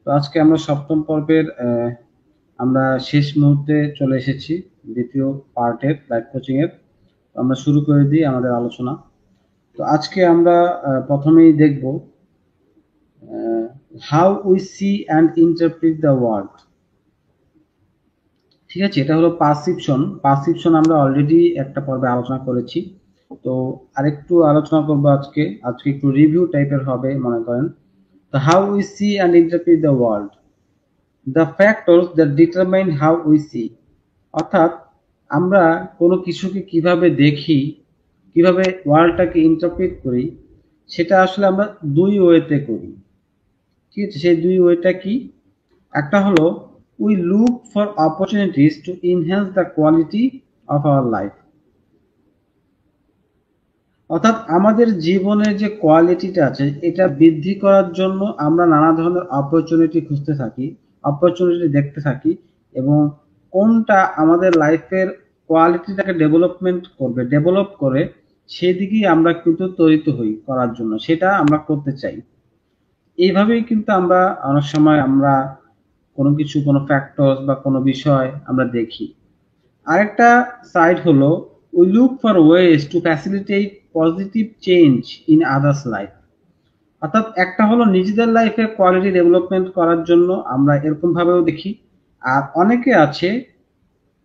তো আজকে আমরা সপ্তম পর্বের আমরা শেষ মুহূর্তে চলে এসেছি দ্বিতীয় পার্টের লাইভ কোচিং এর। আমরা শুরু করে দিই আমাদের আলোচনা। তো আজকে আমরা প্রথমেই দেখব how we see and interpret the world. ঠিক আছে, এটা হলো পারসিপশন আমরা অলরেডি একটা পর্বে আলোচনা করেছি। তো আরেকটু আলোচনা করবো আজকে একটু রিভিউ টাইপের হবে মনে করেন। তো how we see and interpret the world, the factors that determine how we see, অর্থাৎ আমরা কোনো কিছুকে কিভাবে দেখি, কিভাবে ওয়ার্ল্ডটাকে ইন্টারপ্রিট করি, সেটা আসলে আমরা দুই ওয়েতে করি। ঠিক আছে, সেই দুই ওয়েটা কি? একটা হলো we look for opportunities to enhance the quality of our life, অর্থাৎ আমাদের জীবনের যে কোয়ালিটিটা আছে এটা বৃদ্ধি করার জন্য আমরা নানা ধরনের অপরচুনিটি খুঁজতে থাকি, অপরচুনিটি দেখতে থাকি, এবং কোনটা আমাদের লাইফের কোয়ালিটিটাকে ডেভেলপ করে সেদিকেই আমরা কিন্তু ত্বরিত হই করার জন্য, সেটা আমরা করতে চাই। এইভাবেই কিন্তু আমরা অনেক সময় আমরা কোনো ফ্যাক্টরস বা কোনো বিষয় আমরা দেখি। আরেকটা সাইড হলো we look for ways to facilitate positive change in others life, অর্থাৎ একটা হলো নিজেদের লাইফে কোয়ালিটি ডেভেলপমেন্ট করার জন্য আমরা এরকম ভাবেও দেখি। আর অনেকে আছে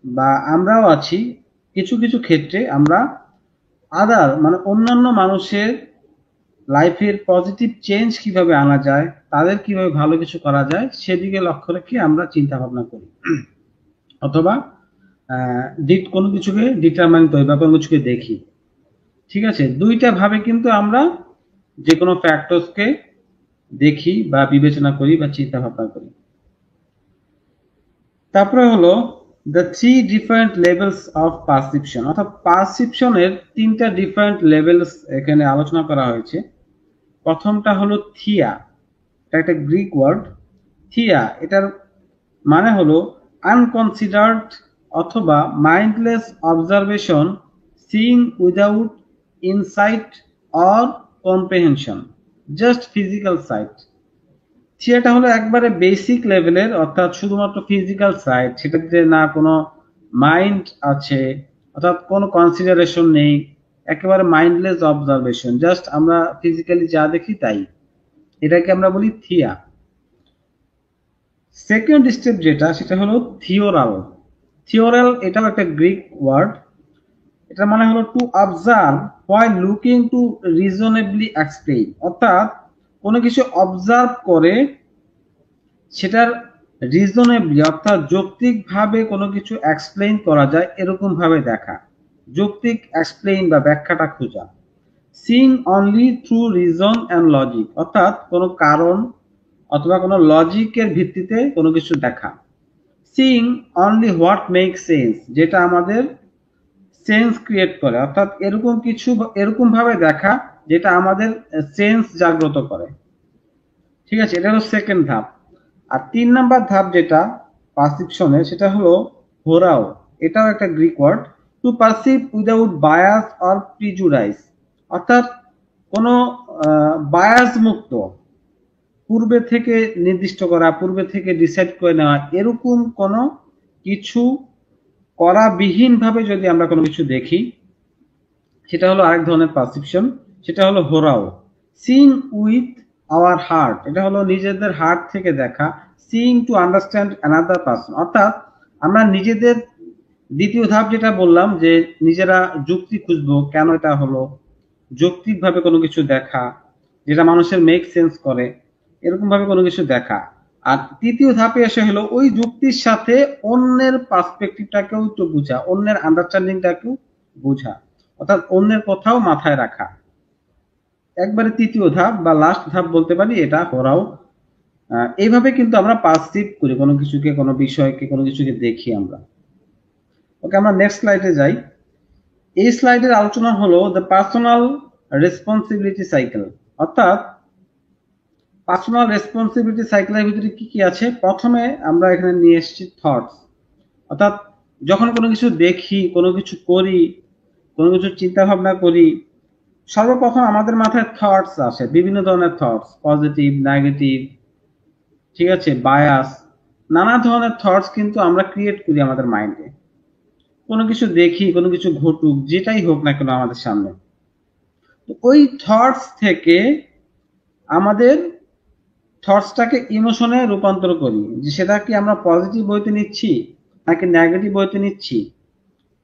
বা আমরাও আছি কিছু কিছু ক্ষেত্রে আমরা অন্যান্য মানুষের লাইফের পজিটিভ চেঞ্জ কিভাবে আনা যায়, তাদের কিভাবে ভালো কিছু করা যায় সেদিকে লক্ষ্য রেখে আমরা চিন্তা ভাবনা করি, অথবা কোনো কিছুকে ডিটারমাইন করি বা কোনো কিছুকে দেখি। ঠিক আছে, দুইটা ভাবে কিন্তু আমরা যে কোনো ফ্যাক্টরসকে দেখি বা বিবেচনা করি বা চিন্তা ভাবনা করি। তারপরে হলো the three different levels of perception, অর্থাৎ পারসিপশনের তিনটা ডিফারেন্ট লেভেলস এখানে আলোচনা করা হয়েছে। প্রথমটা হলো থিয়া, এটা একটা গ্রিক ওয়ার্ড। থিয়া এটার মানে হলো আনকনসিডার্ড অথবা mindless observation, seeing without insight or comprehension, just physical sight. থিয়াটা হলো একবারে বেসিক লেভেলের, অর্থাৎ শুধুমাত্র ফিজিক্যাল সাইট, সেটাতে না কোনো মাইন্ড আছে, অর্থাৎ কোনো কনসিডারেশন নেই, একেবারে মাইন্ডলেস অবজারভেশন, জাস্ট আমরা ফিজিক্যালি যা দেখি তাই, এটাকে আমরা বলি থিয়া। সেকেন্ড স্টেপ যেটা, সেটা হলো থিওরাল এটাও একটা গ্রিক ওয়ার্ড। এটা মানে হলো to observe while looking to reasonably explain, অর্থাৎ কোনো কিছু অবজার্ভ করে সেটার রিজনেবলি অর্থাৎ যৌক্তিকভাবে কোনো কিছু এক্সপ্লেইন করা যায় এরকম ভাবে দেখা, যৌক্তিক এক্সপ্লেইন বা ব্যাখ্যাটা খোঁজা। Seeing only through reason and logic, অর্থাৎ কোনো কারণ অথবা কোনো লজিকের ভিত্তিতে কোনো কিছু দেখা। Seeing only what make sense, যেটা আমাদের সেন্স ক্রিয়েট করে, অর্থাৎ এরকম ভাবে দেখা যেটা আমাদের সেন্স জাগ্রত করে। ঠিক আছে, এটা হলো সেকেন্ড ধাপ। আর 3 নাম্বার ধাপ যেটা পারসিপশনের, সেটা হলো হোরাও, এটাও একটা Greek word. To perceive without bias or prejudice, অর্থাৎ কোনো বায়াস মুক্ত, পূর্বে থেকে নির্দিষ্ট করা, পূর্বে থেকে ডিসাইড করে নেওয়া, এরকম কোনো কিছু করা বিহীন ভাবে যদি আমরা কোনো কিছু দেখি, সেটা হলো আরেক ধরনের পারসিপশন, সেটা হলো হোরাও। সিইং উইথ আওয়ার হার্ট, এটা হলো নিজেদের হার্ট থেকে দেখা। Seeing to understand another person, অর্থাৎ আমরা নিজেদের দ্বিতীয় ধাপ যেটা বললাম যে নিজেরা যুক্তি খুঁজবো কেন এটা হলো, যৌক্তিকভাবে কোনো কিছু দেখা যেটা মানুষের মেক সেন্স করে, এরকম ভাবে কোনো কিছু দেখা। আর তৃতীয় ধাপে এসে হলো ওই যুক্তির সাথে অন্যের পার্সপেক্টিভটাকেও একটু বোঝা, অন্যের আন্ডারস্ট্যান্ডিংটাকেও বোঝা, অর্থাৎ অন্যের কথাও মাথায় রাখা। একবারে তৃতীয় ধাপ বা লাস্ট ধাপ বলতে পারি এটা হোরাও। এইভাবে কিন্তু আমরা পারসিভ করি কোনো কিছুকে, কোনো বিষয়কে, কোনো কিছুকে দেখি আমরা। ওকে, আমরা নেক্সট স্লাইডে যাই। এই স্লাইডের আলোচনা হলো দ্য পার্সোনাল রেসপন্সিবিলিটি সাইকেল, অর্থাৎ পার্সোনাল রেসপন্সিবিলিটি সাইকেলের ভিতরে কি কি আছে। প্রথমে আমরা এখানে নিয়ে এসেছি থটস, অর্থাৎ যখন কোনো কিছু দেখি, কোনো কিছু করি, কোনো কিছু চিন্তা ভাবনা করি, সর্বপ্রথম আমাদের মাথায় থটস আসে, বিভিন্ন ধরনের থটস, পজিটিভ, নেগেটিভ, ঠিক আছে, বায়াস, নানা ধরনের থটস কিন্তু আমরা ক্রিয়েট করি আমাদের মাইন্ডে। কোনো কিছু দেখি, কোনো কিছু ঘটুক, যেটাই হোক না কেন আমাদের সামনে, ওই থটস থেকে আমাদের থটসটাকে ইমোশনে রূপান্তর করি, যে সেটা কি আমরা পজিটিভ ওয়েতে নিচ্ছি নাকি নেগেটিভ ওয়েতে নিচ্ছি।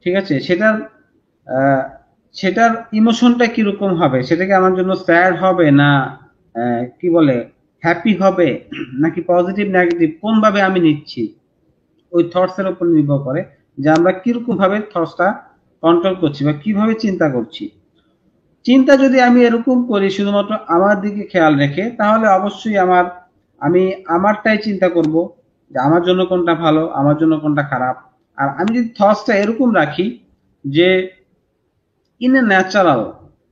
ঠিক আছে, আহ, সেটার ইমোশনটা কিরকম হবে, সেটা কি আমার জন্য স্যাড হবে না কি বলে হ্যাপি হবে, নাকি পজিটিভ নেগেটিভ কোন ভাবে আমি নিচ্ছি, ওই থটস এর উপর নির্ভর করে যে আমরা কিরকম ভাবে থটসটা কন্ট্রোল করছি বা কিভাবে চিন্তা করছি। চিন্তা যদি আমি এরকম করি শুধুমাত্র আমার দিকে খেয়াল রেখে, তাহলে অবশ্যই আমি আমারটাই চিন্তা করব, যে আমার জন্য কোনটা ভালো, আমার জন্য কোনটা খারাপ। আর আমি যদি থটসটা এরকম রাখি যে in a natural,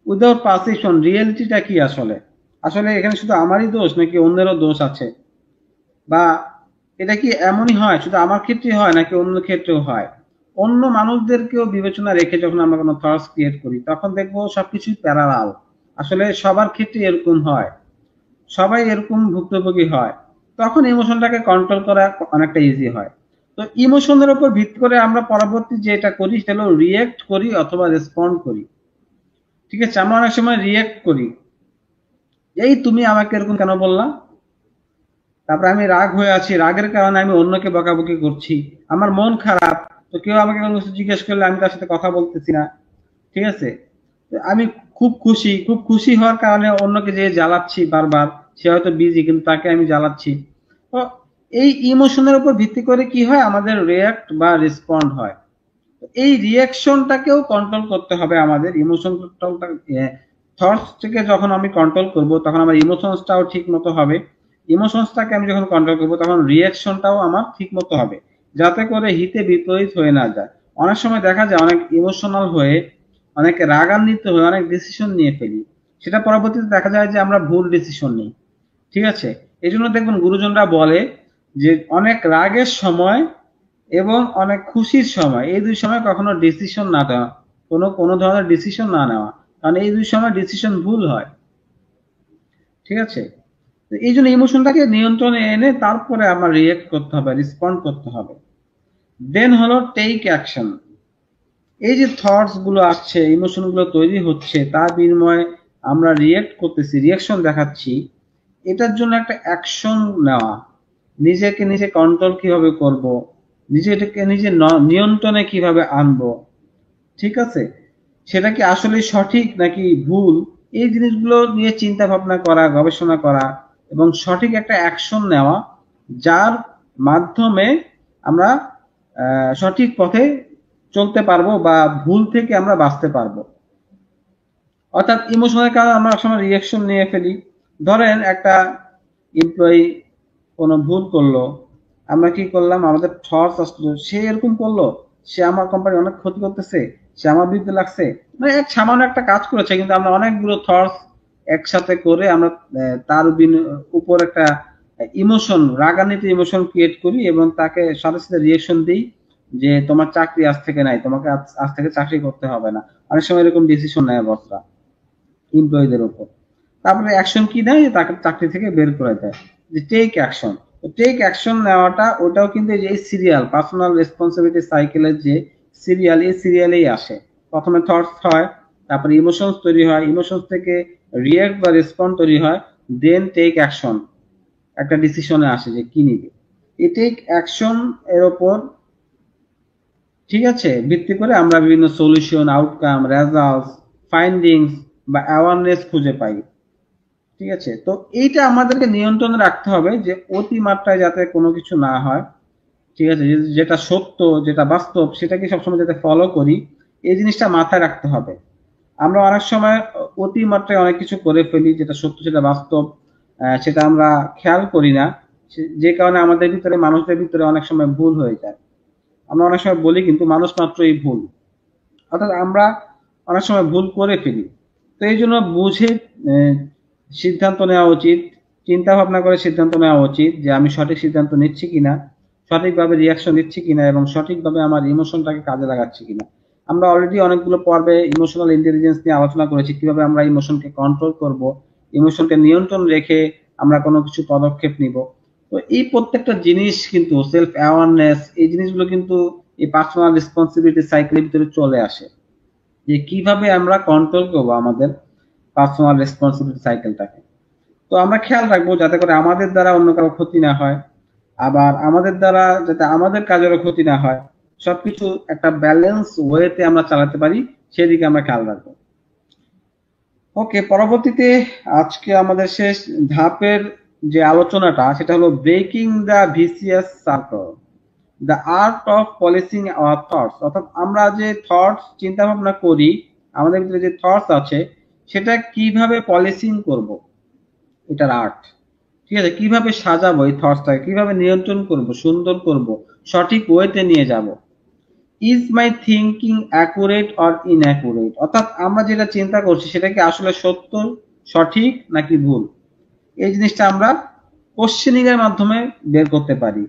without perception, রিয়েলিটিটা কি আসলে, আসলে এখানে শুধু আমারই দোষ নাকি অন্যেরও দোষ আছে, বা এটা কি এমনই হয় শুধু আমার ক্ষেত্রে হয় নাকি অন্য ক্ষেত্রেও হয়, অন্য মানুষদেরকেও বিবেচনা রেখে যখন আমরা কোনো থটস ক্রিয়েট করি তখন দেখবো সবকিছুই প্যারালাল। আসলে সবার ক্ষেত্রে এরকম হয়, সবাই এরকম ভুক্তভোগী হয়, তখন ইমোশনটাকে কন্ট্রোল করা অনেকটা ইজি হয়। তো ইমোশনের উপর ভিত্তি করে আমরা পরবর্তী যেটা করি সেটা হলো রিয়েক্ট করি অথবা রেসপন্ড করি। ঠিক আছে, আমরা অনেক সময় রিয়েক্ট করি, এই তুমি আমাকে এরকম কেন বললা, তারপরে আমি রাগ হয়ে আছি, রাগের কারণে আমি অন্যকে বকাবকি করছি, আমার মন খারাপ, তো কেউ আমাকে কোনো কিছু জিজ্ঞেস করলে আমি তার সাথে কথা বলতেছি না। ঠিক আছে, তো আমি খুব খুশি হওয়ার কারণে অন্যকে যে জ্বালাচ্ছি বারবার, সে হয়তো বিজি কিন্তু তাকে আমি জ্বালাচ্ছি। তো এই ইমোশনের উপর ভিত্তি করে কি হয়, আমাদের রিয়াক্ট বা রেসপন্ড হয়। তো এই রিয়াকশনটাকেও কন্ট্রোল করতে হবে আমাদের, ইমোশন থটস থেকে যখন আমি কন্ট্রোল করব তখন আমার ইমোশনসটাও ঠিক মতো হবে, ইমোশনসটাকে আমি যখন কন্ট্রোল করব তখন রিয়াকশনটাও আমার ঠিক মতো হবে, যাতে করে হিতে বিপরীত হয়ে না যায়। অনেক সময় দেখা যায় অনেক ইমোশনাল হয়ে, অনেক রাগান্বিত হয়ে অনেক ডিসিশন নিয়ে ফেলি, সেটা পরবর্তীতে দেখা যায় যে আমরা ভুল ডিসিশন নিই। ঠিক আছে, এই জন্য দেখবেন গুরুজনরা বলে যে অনেক রাগের সময় এবং অনেক খুশির সময়, এই দুই সময় কখনো ডিসিশন না নেওয়া, কোনো ধরনের ডিসিশন না নেওয়া, কারণ এই দুই সময় ডিসিশন ভুল হয়। ঠিক আছে, তো এই জন্য ইমোশনটাকে নিয়ন্ত্রণে এনে তারপরে আমার রিয়েক্ট করতে হবে, রেসপন্ড করতে হবে। দেন হলো টেক অ্যাকশন। এই যে থটস গুলো আসছে, ইমোশন গুলো তৈরি হচ্ছে, তার বিনিময়ে আমরা রিয়েক্ট করতেছি, রিয়াকশন দেখাচ্ছি, এটার জন্য একটা অ্যাকশন নেওয়া, নিজেকে নিজে কন্ট্রোল কিভাবে করব, নিজেকে নিজে নিয়ন্ত্রণে কিভাবে আনবো। ঠিক আছে, সেটা কি আসলে সঠিক নাকি ভুল, এই জিনিসগুলো নিয়ে চিন্তা ভাবনা করা, গবেষণা করা এবং সঠিক একটা অ্যাকশন নেওয়া, যার মাধ্যমে আমরা সঠিক পথে চলতে পারবো বা ভুল থেকে আমরা বাঁচতে পারবো। অর্থাৎ ইমোশনের কারণে আমরা সময় রিয়াকশন নিয়ে ফেলি। ধরেন একটা এমপ্লয়ি কোনো ভুল করলো, আমরা কি করলাম, আমাদের থটস আসলো সে এরকম করলো, সে আমার কোম্পানি অনেক ক্ষতি করতেছে, সে আমার বিরুদ্ধে লাগছে, মানে এক সামান্য একটা কাজ করেছে কিন্তু আমরা অনেকগুলো থটস একসাথে করে আমরা তার উপর একটা ইমোশন, রাগান্বিত ইমোশন ক্রিয়েট করি এবং তাকে সাথে সাথে রিয়েকশন দিই যে তোমার চাকরি আজ থেকে নাই, তোমাকে আজ থেকে চাকরি করতে হবে না। অনেক সময় এরকম ডিসিশন নেয় বসরা এমপ্লয়ীদের উপর। তারপরে অ্যাকশন কি নেয়, তাকে চাকরি থেকে বের করে দেয়, যে টেক অ্যাকশন। তো টেক অ্যাকশন নেওয়াটা ওটাও কিন্তু এই যে সিরিয়াল পার্সোনাল রেসপন্সিবিলিটি সাইকেলের যে সিরিয়াল, এই সিরিয়ালেই আসে। প্রথমে থটস হয়, তারপরে ইমোশনস তৈরি হয়, ইমোশনস থেকে রিয়াক্ট বা রেসপন্ড তৈরি হয়, দেন টেক অ্যাকশন, একটা ডিসিশনে আসে যে কি নিবে। এই টেক অ্যাকশন এর ওপর, ঠিক আছে, ভিত্তি করে আমরা বিভিন্ন সলিউশন, আউটকাম, রেজাল্টস, ফাইন্ডিংস বা অ্যাওয়ারনেস খুঁজে পাই। ঠিক আছে, তো এইটা আমাদেরকে নিয়ন্ত্রণে রাখতে হবে যে অতিমাত্রায় যাতে কোনো কিছু না হয়। ঠিক আছে, যেটা সত্য, যেটা বাস্তব, সেটাকে সবসময় যাতে ফলো করি, এই জিনিসটা মাথায় রাখতে হবে। আমরা অনেক সময় অতিমাত্রায় অনেক কিছু করে ফেলি, যেটা সত্য, সেটা বাস্তব, সেটা আমরা খেয়াল করি না, যে কারণে আমাদের ভিতরে, মানুষদের ভিতরে অনেক সময় ভুল হয়ে যায়। আমরা অনেক সময় বলি কিন্তু মানুষ মাত্রই ভুল, অর্থাৎ আমরা অনেক সময় ভুল করে ফেলি। তো এই জন্য বুঝে সিদ্ধান্ত নেওয়া উচিত, চিন্তা ভাবনা করে সিদ্ধান্ত নেওয়া উচিত যে আমি সঠিক সিদ্ধান্ত নিচ্ছি কিনা, সঠিকভাবে রিয়াকশন দিচ্ছি কিনা এবং সঠিকভাবে আমার ইমোশনটাকে কাজে লাগাচ্ছি কিনা। আমরা অলরেডি অনেকগুলো পর্বে ইমোশনাল ইন্টেলিজেন্স নিয়ে আলোচনা করেছি, কিভাবে আমরা ইমোশনকে কন্ট্রোল করব, ইমোশনকে নিয়ন্ত্রণ রেখে আমরা কোনো কিছু পদক্ষেপ নিব। তো এই প্রত্যেকটা জিনিস কিন্তু সেলফ অ্যাওয়ারনেস, এই জিনিসগুলো কিন্তু এই পার্সোনাল রেসপন্সিবিলিটি সাইকেলের ভিতরে চলে আসে, যে কিভাবে আমরা কন্ট্রোল করবো আমাদের পার্সোনাল রেসপন্সিবিলিটি সাইকেলটাকে। তো আমরা খেয়াল রাখবো যাতে করে আমাদের দ্বারা অন্য কারো ক্ষতি না হয়, আবার আমাদের দ্বারা যাতে আমাদের কাজেরও ক্ষতি না হয়, সবকিছু একটা ব্যালেন্স ওয়েতে আমরা চালাতে পারি, সেদিকে আমরা খেয়াল রাখবো। ওকে, পরবর্তীতে আজকে আমাদের শেষ ধাপের যে আলোচনাটা সেটা হলো breaking the vicious circle, the art of policing hour thoughts. অর্থাৎ আমরা যে থটস চিন্তা ভাবনা করি, আমাদের ভিতরে যে থটস আছে সেটা কিভাবে পলিসিং করব, এটার আর্ট। ঠিক আছে, কিভাবে সাজাবো এই থটসটাকে, কিভাবে নিয়ন্ত্রণ করব, সুন্দর করব, সঠিক ওয়েতে নিয়ে যাব। Is my thinking accurate or inaccurate, অর্থাৎ আমরা যেটা চিন্তা করছি সেটা কি আসলে সত্য, সঠিক নাকি ভুল, এই জিনিসটা আমরা কোশ্চেনিং এর মাধ্যমে বের করতে পারি,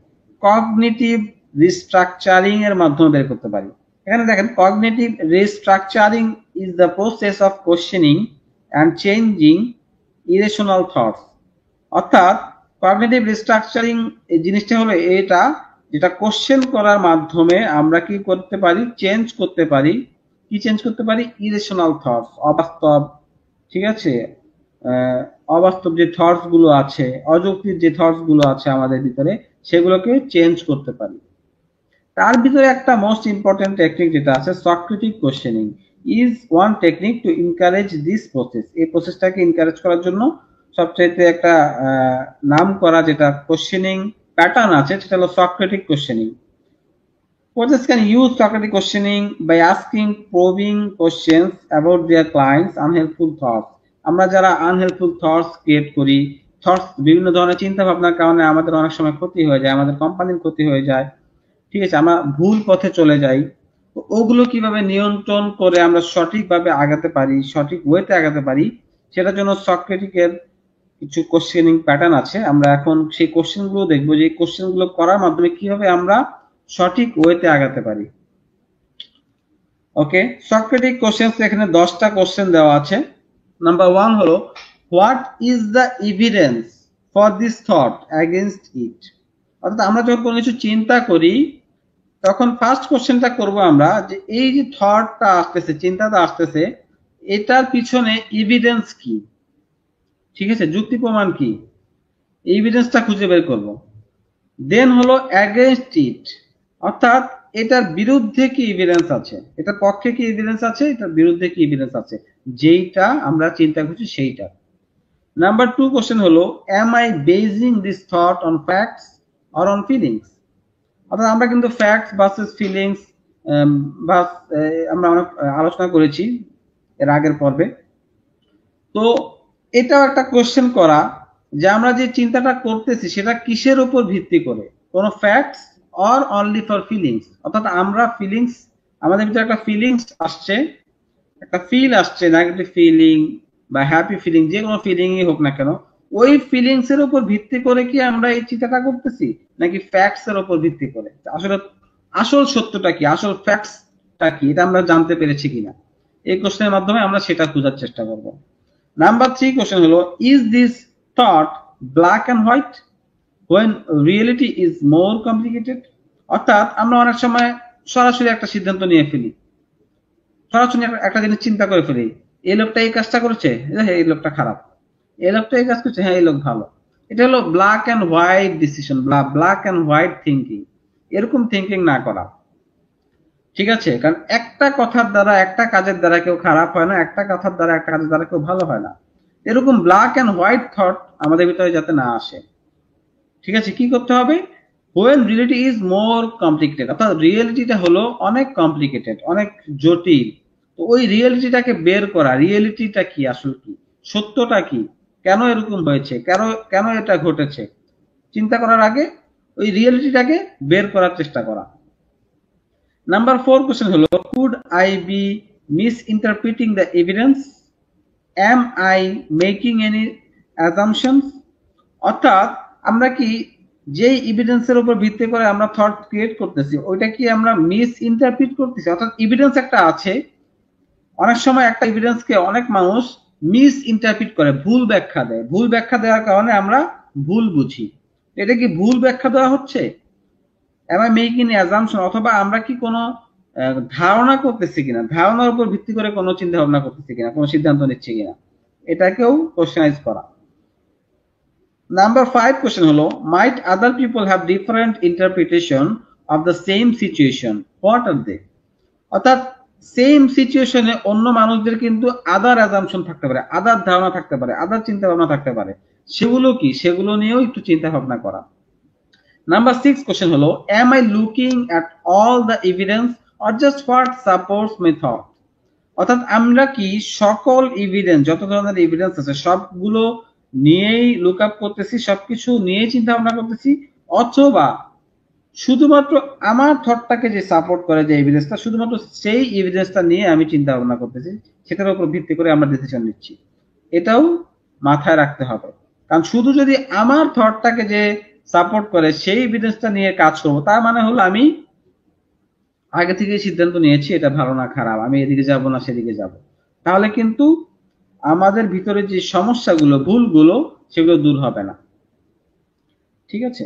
কগনিটিভ রিস্ট্রাকচারিং এর মাধ্যমে বের করতে পারি। এখানে দেখেন, cognitive restructuring is the process of questioning and changing irrational thoughts. অর্থাৎ কগনিটিভ রিস্ট্রাকচারিং এই জিনিসটা হলো এটা, যেটা কোশ্চেন করার মাধ্যমে আমরা কি করতে পারি, চেঞ্জ করতে পারি। কি চেঞ্জ করতে পারি? ইরেশনাল থটস, অবাস্তব, ঠিক আছে, অবাস্তব যে থটস গুলো আছে, অযৌক্তিক যে থটস গুলো আছে আমাদের ভিতরে, সেগুলোকে চেঞ্জ করতে পারি। তার ভিতরে একটা মোস্ট ইম্পর্টেন্ট টেকনিক যেটা আছে, Socratic questioning is one technique to encourage this process. এই প্রসেসটাকে এনকারেজ করার জন্য সবচাইতে একটা নাম করা যেটা কোশ্চেনিং প্যাটার্ন আছে সেটা হলো Socratic questioning. Coaches can use Socratic questioning by asking probing questions about their clients' unhelpful thoughts. আমরা যারা আনহেল্পফুল থটস ক্রিয়েট করি, থটস বিভিন্ন ধরনের চিন্তা ভাবনার কারণে আমাদের অনেক সময় ক্ষতি হয়ে যায়, আমাদের কোম্পানির ক্ষতি হয়ে যায়, ঠিক আছে, আমরা ভুল পথে চলে যাই। তো ওগুলো কিভাবে নিয়ন্ত্রণ করে আমরা সঠিকভাবে আগাতে পারি, সঠিক ওয়েতে আগাতে পারি, সেটার জন্য সক্রেটিকের কিছু কোশ্চেনিং প্যাটার্ন আছে। আমরা এখন সেই কোশ্চেন গুলো দেখবো, যে কোশ্চেন গুলো করার মাধ্যমে কিভাবে আমরা সঠিক ওয়েতে আগাতে পারি। ওকে, সক্রেটিক কোশ্চেনস এখানে 10টা কোশ্চেন দেওয়া আছে। নাম্বার 1 হলো, what is the evidence for this thought against it. অর্থাৎ আমরা যখন কোনো কিছু চিন্তা করি তখন ফার্স্ট কোশ্চেনটা করব আমরা, যে এই যে থটটা আসতেছে, চিন্তাটা আসতেছে, এটার পিছনে এভিডেন্স কি, ঠিক আছে, যুক্তি প্রমাণ কি, এভিডেন্সটা খুঁজে বের করব। দেন হলো অ্যাগেইনস্ট ইট, অর্থাৎ এটার বিরুদ্ধে কি এভিডেন্স আছে, এটার পক্ষে কি এভিডেন্স আছে, এটার বিরুদ্ধে কি এভিডেন্স আছে, যেইটা আমরা চিন্তা করছি সেইটা। নাম্বার 2 কোশ্চেন হলো, am I basing this thought on facts or on feelings. অর্থাৎ আমরা কিন্তু ফ্যাক্টস ভার্সেস ফিলিংস আমরা অনেক আলোচনা করেছি এর আগের পর্বে। তো এটাও একটা কোশ্চেন করা, যে আমরা যে চিন্তাটা করতেছি সেটা কিসের উপর ভিত্তি করে, কোনো facts or only for feelings. অর্থাৎ আমরা ফিলিংস, আমাদের ভিতরে একটা ফিলিংস আসছে, একটা ফিল আসছে, নেগেটিভ ফিলিং বা হ্যাপি ফিলিং, যে কোনো ফিলিংই হোক না কেন, ওই ফিলিংস এর উপর ভিত্তি করে কি আমরা এই চিন্তাটা করতেছি, নাকি ফ্যাক্টস এর উপর ভিত্তি করে, আসলে আসল সত্যটা কি, আসল ফ্যাক্টসটা কি, এটা আমরা জানতে পেরেছি কিনা। এই কোশ্চেনের মাধ্যমে আমরা সেটা খোঁজার চেষ্টা করব। নাম্বার 3 কোশ্চেন হলো, is this thought black and white when reality is more complicated। অর্থাৎ আমরা অনেক সময় সরাসরি একটা সিদ্ধান্ত নিয়ে ফেলি, সরাসরি একটা জিনিস চিন্তা করে ফেলি, এই লোকটা এই কাজটা করেছে, এই লোকটা খারাপ, এই লোকটা এই কাজ করছে, হ্যাঁ এই লোক ভালো। এটা হলো black and white decision, black and white thinking. এরকম থিঙ্কিং না করা, ঠিক আছে, কারণ একটা কথার দ্বারা, একটা কাজের দ্বারা কেউ খারাপ হয় না, একটা কথার দ্বারা, একটা কাজের দ্বারা কেউ ভালো হয় না। এরকম ব্ল্যাক এন্ড হোয়াইট থট আমাদের ভিতরে যাতে না আসে, ঠিক আছে, কি করতে হবে, when reality is more complicated, অর্থাৎ রিয়েলিটিটা হলো অনেক কমপ্লিকেটেড, অনেক জটিল, তো ওই রিয়েলিটিটাকে বের করা, রিয়েলিটিটা কি, আসল কি, সত্যটা কি, কেন এরকম হয়েছে, কেন কেন এটা ঘটেছে, চিন্তা করার আগে ওই রিয়েলিটিটাকে বের করার চেষ্টা করা। নাম্বার 4 কোশ্চেন হলো, could I be misinterpreting the evidence, am I making any assumptions. অর্থাৎ আমরা কি যেই এভিডেন্সের উপর ভিত্তি করে আমরা থট ক্রিয়েট করতেছি, ওইটা কি আমরা মিস ইন্টারপ্রিট করতেছি। অর্থাৎ এভিডেন্স একটা আছে, অনেক সময় একটা এভিডেন্সকে অনেক মানুষ মিস ইন্টারপ্রিট করে, ভুল ব্যাখ্যা দেয়, ভুল ব্যাখ্যা দেওয়ার কারণে আমরা ভুল বুঝি। এটা কি ভুল ব্যাখ্যা দেওয়া হচ্ছে? am I making an assumption, অথবা আমরা কি কোনো ধারণা করতেছি কিনা, ধারণার উপর ভিত্তি করে কোনো চিন্তা ভাবনা করতেছি কিনা, কোনো সিদ্ধান্ত নিচ্ছি কিনা, এটাকেও কোশ্চেনাইজ করা। নাম্বার 5 কোশ্চেন হলো, might other people have different interpretation of the same situation, what are they? অর্থাৎ সেম সিচুয়েশনে অন্য মানুষদের কিন্তু আদার অ্যাজাম্পশন থাকতে পারে, আদার ধারণা থাকতে পারে, আদার চিন্তা ভাবনা থাকতে পারে, সেগুলো কি, সেগুলো নিয়েও একটু চিন্তা ভাবনা করা। নাম্বার 6 কোশ্চেন হলো, am I looking at all the evidence or just what supports my thought? অর্থাৎ আমরা কি সকল এভিডেন্স, যত ধরনের এভিডেন্স আছে সবগুলো নিয়েই লুক আপ করতেছি, সবকিছু নিয়েই চিন্তা ভাবনা করতেছি, অথবা শুধুমাত্র আমার থটটাকে যে সাপোর্ট করে যে এভিডেন্সটা, শুধুমাত্র সেই এভিডেন্সটা নিয়ে আমি চিন্তা ভাবনা করতেছি, সেটার উপর ভিত্তি করে আমরা ডিসিশন নিচ্ছি। এটাও মাথায় রাখতে হবে, কারণ শুধু যদি আমার থটটাকে যে সাপোর্ট করে সেই এভিডেন্সটা নিয়ে কাজ করবো, তার মানে হলো আমি আগে থেকে সিদ্ধান্ত নিয়েছি এটা ভালো না খারাপ, আমি এদিকে যাব না সেদিকে যাব, তাহলে কিন্তু আমাদের ভিতরে যে সমস্যাগুলো, ভুলগুলো, সেগুলো দূর হবে না। ঠিক আছে,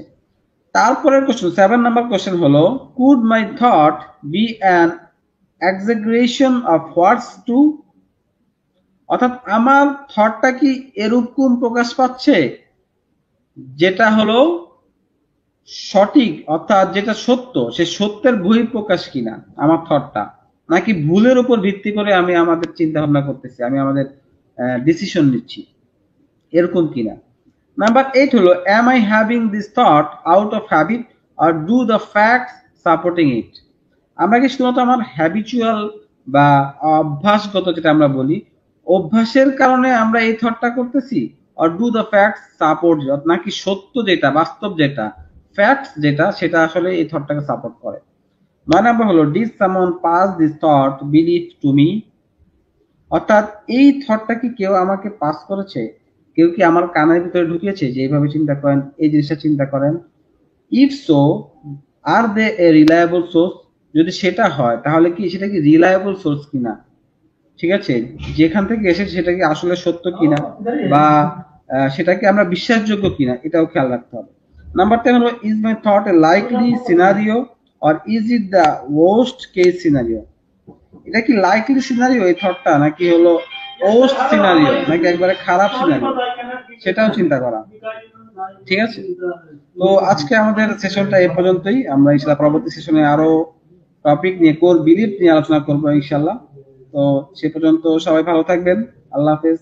তারপরের কোশ্চেন 7 নাম্বার কোশ্চেন হলো, could my thought be an exaggeration of what's true? অর্থাৎ আমার থটটা কি এরকম প্রকাশ পাচ্ছে যেটা হলো সঠিক, অর্থাৎ যেটা সত্য, সে সত্যের বহিঃপ্রকাশ কিনা আমার থটটা, নাকি ভুলের উপর ভিত্তি করে আমি আমাদের চিন্তা ভাবনা করতেছি, আমি আমাদের ডিসিশন নিচ্ছি, এরকম কিনা। নাম্বার 8 হলো, am I having this thought out of habit or do the facts supporting it? আমরা কি শুধুমাত্র আমার হ্যাবিচুয়াল বা অভ্যাসগত, যেটা আমরা বলি, অভ্যাসের কারণে আমরা এই থটটা করতেছি, or do the facts support it, নাকি সত্য যেটা, বাস্তব যেটা, ফ্যাক্টস যেটা, সেটা আসলে এই থটটাকে সাপোর্ট করে। 9 নাম্বার হলো, did someone pass this thought belief to me? অর্থাৎ এই থটটা কি কেউ আমাকে পাস করেছে, কেউ কি আমার কানের ভিতরে ঢুকিয়েছে যে এইভাবে চিন্তা করেন, এই জিনিসটা চিন্তা করেন। If so are they a reliable source? যদি সেটা হয় তাহলে কি সেটা কি রিলায়েবল সোর্স কিনা, ঠিক আছে, যেখান থেকে এসেছে সেটা কি আসলে সত্য কিনা, বা সেটা কি আমরা বিশ্বাসযোগ্য কিনা, এটাও খেয়াল রাখতে হবে। নাম্বার 10 হলো, is my thought A likely scenario or is it the worst case scenario? এটা কি লাইকলি সিনারিও এই থটটা, নাকি হলো ওয়ার্স্ট সিনারিও, নাকি একবারে খারাপ সিনারিও, সেটাও চিন্তা করা। ঠিক আছে, তো আজকে আমাদের সেশনটা এই পর্যন্তই। আমরা ইনশাআল্লাহ পরবর্তী সেশনে আরো টপিক নিয়ে, কোর বিলিফ নিয়ে আলোচনা করবো ইনশাআল্লাহ। তো সে পর্যন্ত সবাই ভালো থাকবেন, আল্লাহ হাফেজ।